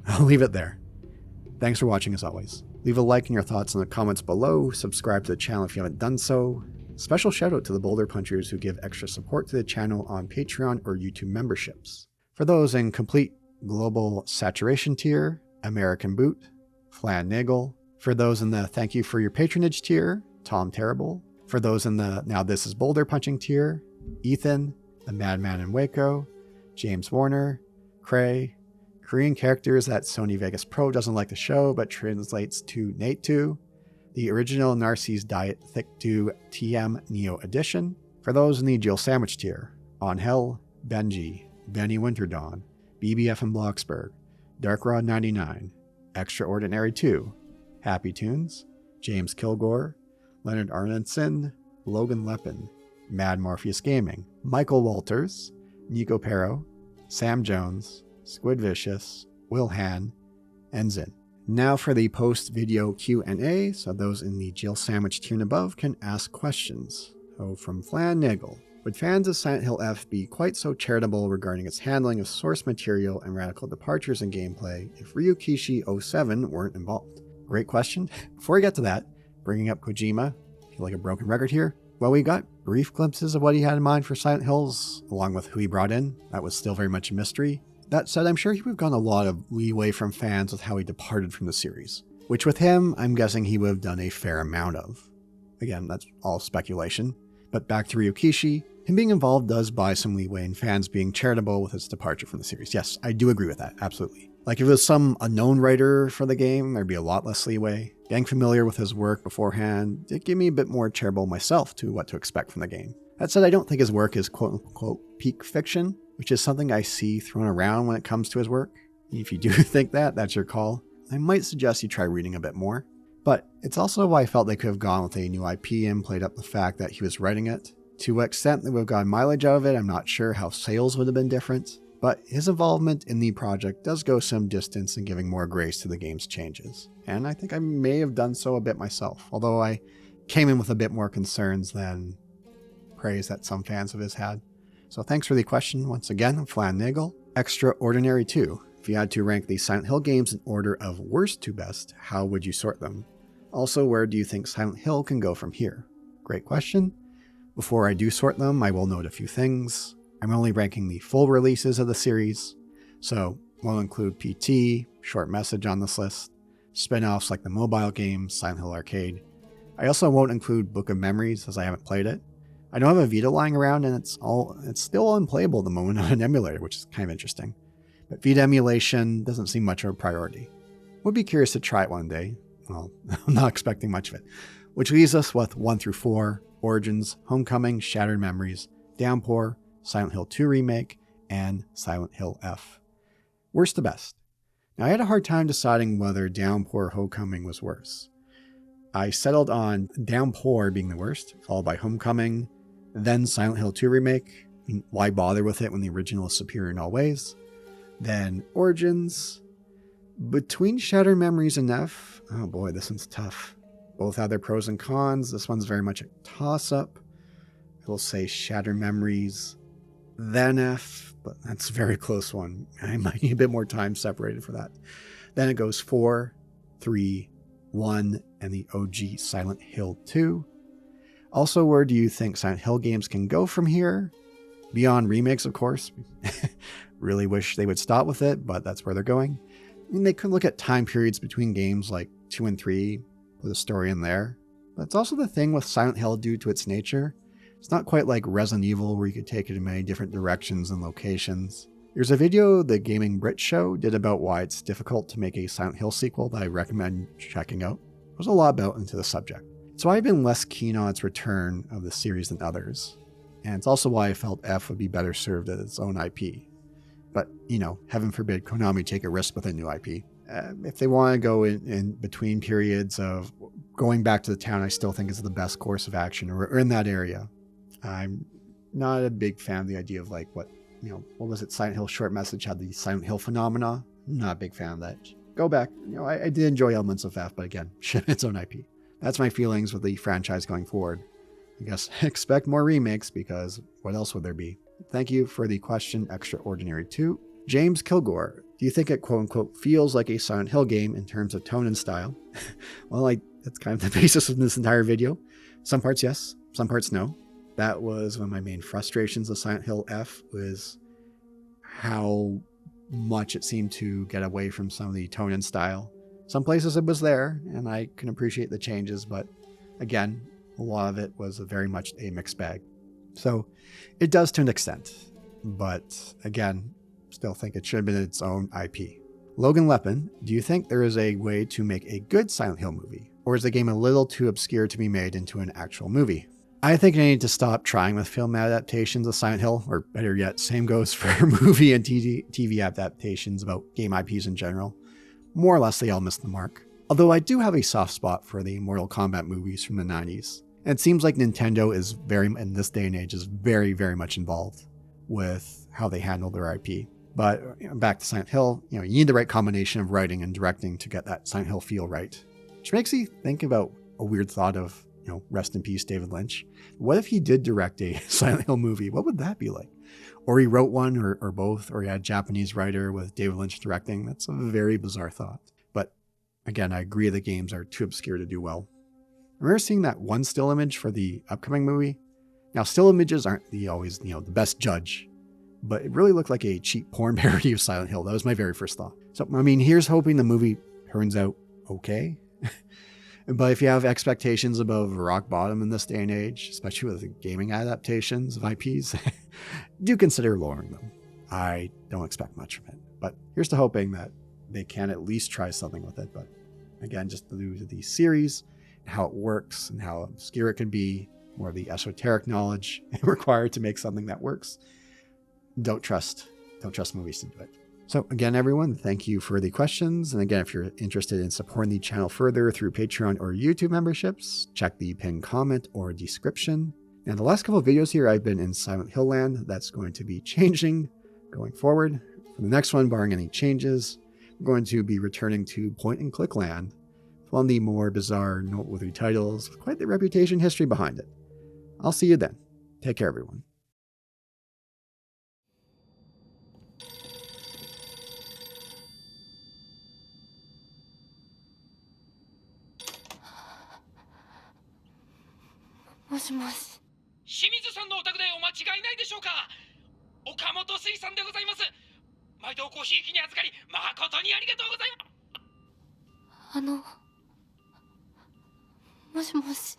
I'll leave it there. Thanks for watching as always. Leave a like and your thoughts in the comments below, subscribe to the channel if you haven't done so. Special shout out to the Boulder Punchers who give extra support to the channel on Patreon or YouTube memberships. For those in complete global saturation tier, American Boot, Flan Nagel. For those in the thank you for your patronage tier, Tom Terrible. For those in the now this is Boulder punching tier, Ethan, the Madman in Waco, James Warner, Cray, Korean characters that Sony Vegas Pro doesn't like the show but translates to Nate 2, the original Narcisse Diet Thick 2 TM Neo Edition. For those in the Jill Sandwich tier, On Hell, Benji, Benny Winterdawn, BBF in Bloxburg, Darkrod 99, Extraordinary 2, Happy Tunes, James Kilgore, Leonard Arnson, Logan Lepin, Mad Morpheus Gaming, Michael Walters, Nico Pero, Sam Jones, Squid Vicious, Will Han, and Zin. Now for the post-video Q&A, so those in the Jill Sandwich tier and above can ask questions. So from Flan Nagel. Would fans of Silent Hill F be quite so charitable regarding its handling of source material and radical departures in gameplay if Ryu Kishi 07 weren't involved? Great question. Before we get to that, bringing up Kojima, I feel like a broken record here. Well, we got brief glimpses of what he had in mind for Silent Hills, along with who he brought in. That was still very much a mystery. That said, I'm sure he would have gotten a lot of leeway from fans with how he departed from the series, which with him, I'm guessing he would have done a fair amount of. Again, that's all speculation. But back to Ryu Kishi. Him being involved does buy some leeway in fans being charitable with its departure from the series. Yes, I do agree with that, absolutely. Like if it was some unknown writer for the game, there'd be a lot less leeway. Getting familiar with his work beforehand did give me a bit more charitable myself to what to expect from the game. That said, I don't think his work is quote-unquote peak fiction, which is something I see thrown around when it comes to his work. If you do think that, that's your call. I might suggest you try reading a bit more. But it's also why I felt they could have gone with a new IP and played up the fact that he was writing it. To what extent they would have gotten mileage out of it, I'm not sure how sales would have been different, but his involvement in the project does go some distance in giving more grace to the game's changes. And I think I may have done so a bit myself, although I came in with a bit more concerns than praise that some fans of his had. So thanks for the question once again, Flan Nagel. Extraordinary 2. If you had to rank the Silent Hill games in order of worst to best, how would you sort them? Also, where do you think Silent Hill can go from here? Great question. Before I do sort them, I will note a few things. I'm only ranking the full releases of the series, so we'll include PT, Short Message on this list, spin-offs like the mobile game, Silent Hill Arcade. I also won't include Book of Memories as I haven't played it. I don't have a Vita lying around and it's still unplayable at the moment on an emulator, which is kind of interesting. But Vita emulation doesn't seem much of a priority. Would be curious to try it one day. Well, I'm not expecting much of it. Which leaves us with 1 through 4, Origins, Homecoming, Shattered Memories, Downpour, Silent Hill 2 Remake, and Silent Hill F. Worst to best. Now, I had a hard time deciding whether Downpour or Homecoming was worse. I settled on Downpour being the worst, followed by Homecoming, then Silent Hill 2 Remake. I mean, why bother with it when the original is superior in all ways? Then Origins. Between Shattered Memories and F, oh boy, this one's tough. Both have their pros and cons. This one's very much a toss-up. I will say Shattered Memories, then F, but that's a very close one. I might need a bit more time separated for that. Then it goes 4, 3, 1, and the OG Silent Hill 2. Also, where do you think Silent Hill games can go from here? Beyond remakes, of course. Really wish they would stop with it, but that's where they're going. I mean, they could look at time periods between games like 2 and 3 with a story in there. But it's also the thing with Silent Hill due to its nature. It's not quite like Resident Evil where you could take it in many different directions and locations. There's a video the Gaming Brit Show did about why it's difficult to make a Silent Hill sequel that I recommend checking out. There's a lot about into the subject. It's why I've been less keen on its return of the series than others. And it's also why I felt F would be better served as its own IP. But, you know, heaven forbid Konami take a risk with a new IP. If they want to go in between periods of going back to the town, I still think is the best course of action, or in that area. I'm not a big fan of the idea of like what was it? Silent Hill Short Message had the Silent Hill phenomena. I'm not a big fan of that. Go back. I did enjoy elements of F, but again, should its own IP. That's my feelings with the franchise going forward. I guess expect more remakes because what else would there be? Thank you for the question, Extraordinary 2. James Kilgore, do you think it quote-unquote feels like a Silent Hill game in terms of tone and style? Well, that's kind of the basis of this entire video. Some parts yes, some parts no. That was one of my main frustrations of Silent Hill F, was how much it seemed to get away from some of the tone and style. Some places it was there, and I can appreciate the changes, but again, a lot of it was very much a mixed bag. So it does to an extent, but again, still think it should have been its own IP. Logan Lepin, do you think there is a way to make a good Silent Hill movie? Or is the game a little too obscure to be made into an actual movie? I think I need to stop trying with film adaptations of Silent Hill, or better yet, same goes for movie and TV adaptations about game IPs in general. More or less, they all miss the mark. Although I do have a soft spot for the Mortal Kombat movies from the 90s. And it seems like Nintendo is in this day and age, is very, very much involved with how they handle their IP. But back to Silent Hill, you need the right combination of writing and directing to get that Silent Hill feel right. Which makes me think about a weird thought of, rest in peace, David Lynch. What if he did direct a Silent Hill movie? What would that be like? Or he wrote one, or both, or he had a Japanese writer with David Lynch directing. That's a very bizarre thought. But again, I agree the games are too obscure to do well. I remember seeing that one still image for the upcoming movie. Now, still images aren't always the best judge, but it really looked like a cheap porn parody of Silent Hill. That was my very first thought. So, I mean, here's hoping the movie turns out okay. But if you have expectations above rock bottom in this day and age, especially with gaming adaptations of IPs, do consider lowering them. I don't expect much from it, but here's to hoping that they can at least try something with it. But again, just due to the series, how it works and how obscure it can be, more of the esoteric knowledge required to make something that works. Don't trust movies to do it. So again, everyone, thank you for the questions. And again, if you're interested in supporting the channel further through Patreon or YouTube memberships, check the pinned comment or description. And the last couple of videos here, I've been in Silent Hill Land. That's going to be changing going forward. For the next one, barring any changes, we're going to be returning to point and click land. One of the more bizarre, noteworthy titles with quite the reputation history behind it. I'll see you then. Take care, everyone. Moshi moshi. 清水さんのお宅でお間違いないでしょうか。岡本水産でございます。毎度ごひいきに預かり誠にありがとうございます。もしもし。